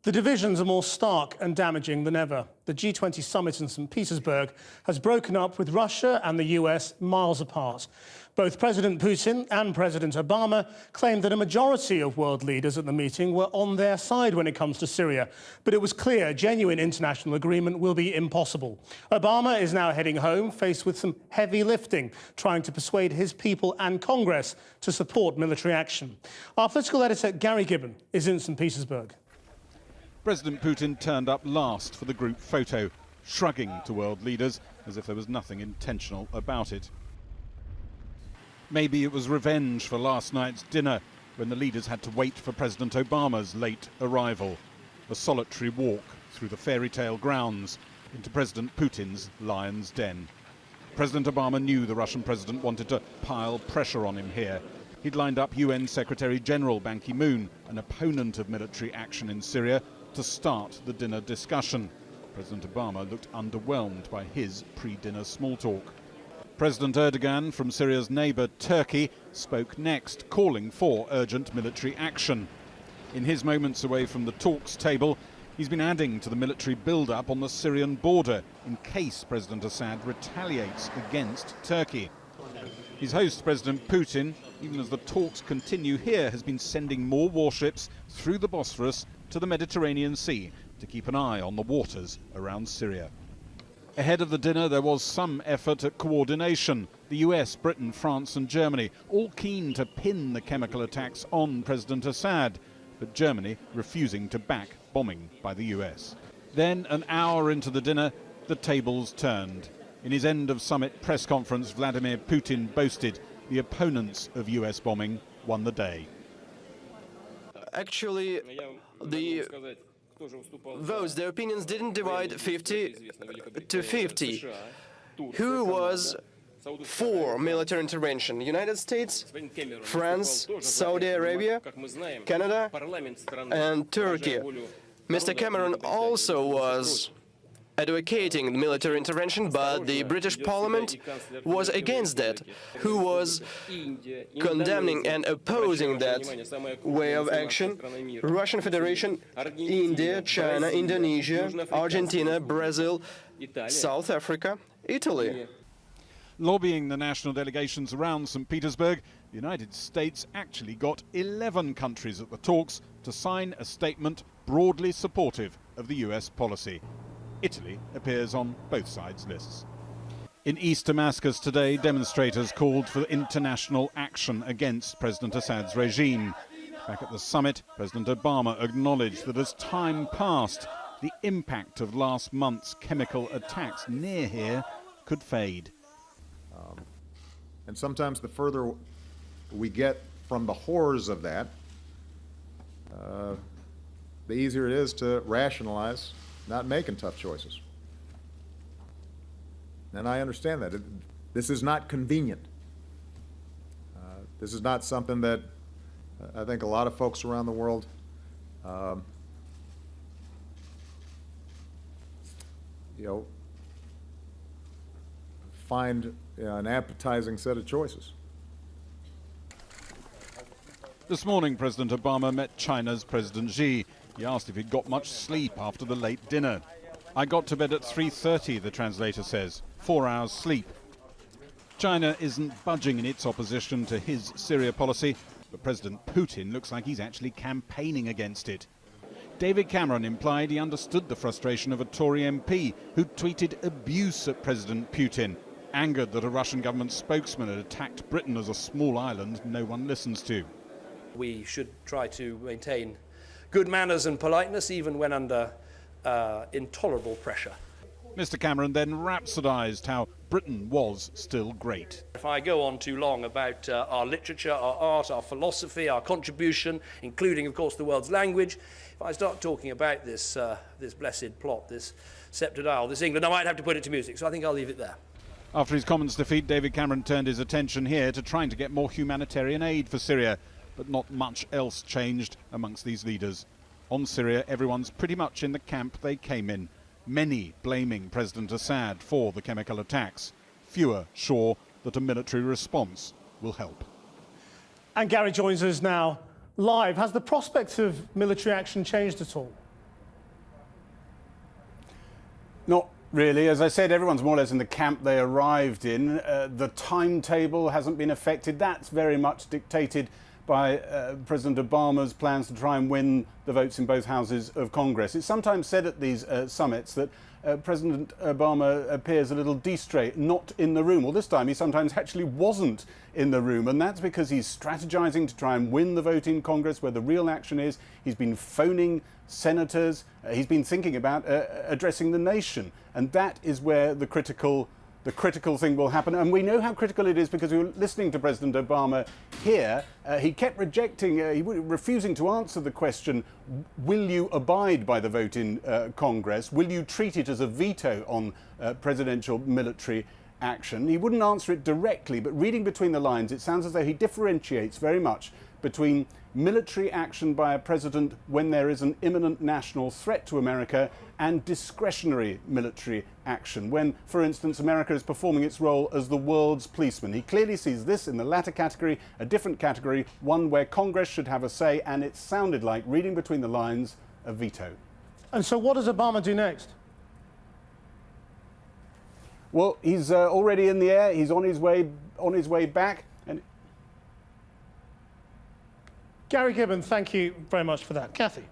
The divisions are more stark and damaging than ever. The G20 summit in St Petersburg has broken up with Russia and the US miles apart. Both President Putin and President Obama claimed that a majority of world leaders at the meeting were on their side when it comes to Syria. But it was clear genuine international agreement will be impossible. Obama is now heading home, faced with some heavy lifting, trying to persuade his people and Congress to support military action. Our political editor, Gary Gibbon, is in St Petersburg. President Putin turned up last for the group photo, shrugging to world leaders as if there was nothing intentional about it. Maybe it was revenge for last night's dinner when the leaders had to wait for President Obama's late arrival. A solitary walk through the fairy tale grounds into President Putin's lion's den. President Obama knew the Russian president wanted to pile pressure on him here. He'd lined up UN Secretary General Ban Ki-moon, an opponent of military action in Syria, to start the dinner discussion. President Obama looked underwhelmed by his pre-dinner small talk. President Erdogan from Syria's neighbour Turkey spoke next, calling for urgent military action. In his moments away from the talks table, he's been adding to the military build-up on the Syrian border in case President Assad retaliates against Turkey. His host, President Putin, even as the talks continue here, has been sending more warships through the Bosphorus to the Mediterranean Sea to keep an eye on the waters around Syria. Ahead of the dinner, there was some effort at coordination. The US, Britain, France and Germany, all keen to pin the chemical attacks on President Assad, but Germany refusing to back bombing by the US. Then, an hour into the dinner, the tables turned. In his end-of-summit press conference, Vladimir Putin boasted the opponents of US bombing won the day. Actually, the votes, their opinions didn't divide 50 to 50. Who was for military intervention? United States, France, Saudi Arabia, Canada, and Turkey. Mr. Cameron also was advocating military intervention, but the British Parliament was against that. Who was condemning and opposing that way of action? Russian Federation, India, China, Indonesia, Argentina, Brazil, South Africa, Italy. Lobbying the national delegations around St Petersburg, the United States actually got 11 countries at the talks to sign a statement broadly supportive of the US policy. Italy appears on both sides' lists. In East Damascus today, demonstrators called for international action against President Assad's regime. Back at the summit, President Obama acknowledged that as time passed, the impact of last month's chemical attacks near here could fade. And sometimes the further we get from the horrors of that, the easier it is to rationalize not making tough choices. And I understand that. This is not convenient. This is not something that I think a lot of folks around the world find an appetizing set of choices. This morning, President Obama met China's President Xi. He asked if he'd got much sleep after the late dinner. "I got to bed at 3:30, the translator says. 4 hours sleep. China isn't budging in its opposition to his Syria policy, but President Putin looks like he's actually campaigning against it. David Cameron implied he understood the frustration of a Tory MP who tweeted abuse at President Putin, angered that a Russian government spokesman had attacked Britain as a small island no one listens to. We should try to maintain good manners and politeness even when under intolerable pressure. Mr. Cameron then rhapsodised how Britain was still great. If I go on too long about our literature, our art, our philosophy, our contribution, including, of course, the world's language, if I start talking about this blessed plot, this sceptred isle, this England, I might have to put it to music, so I think I'll leave it there. After his Commons defeat, David Cameron turned his attention here to trying to get more humanitarian aid for Syria. But not much else changed amongst these leaders. On Syria, everyone's pretty much in the camp they came in, many blaming President Assad for the chemical attacks, fewer sure that a military response will help. And Gary joins us now live. Has the prospect of military action changed at all? Not really. As I said, everyone's more or less in the camp they arrived in. The timetable hasn't been affected. That's very much dictated by President Obama's plans to try and win the votes in both houses of Congress. It's sometimes said at these summits that President Obama appears a little distrait, not in the room. Well, this time he sometimes actually wasn't in the room, and that's because he's strategizing to try and win the vote in Congress where the real action is. He's been phoning senators. He's been thinking about addressing the nation, and that is where the critical thing will happen. And we know how critical it is because we were listening to President Obama here. He kept refusing to answer the question, will you abide by the vote in Congress? Will you treat it as a veto on presidential military action? He wouldn't answer it directly, but reading between the lines, it sounds as though he differentiates very much between military action by a president when there is an imminent national threat to America and discretionary military action when, for instance, America is performing its role as the world's policeman. He clearly sees this in the latter category, a different category, one where Congress should have a say, and it sounded like, reading between the lines, a veto. And so what does Obama do next? Well, he's already in the air. He's on his way back. And Gary Gibbon, thank you very much for that. Kathy.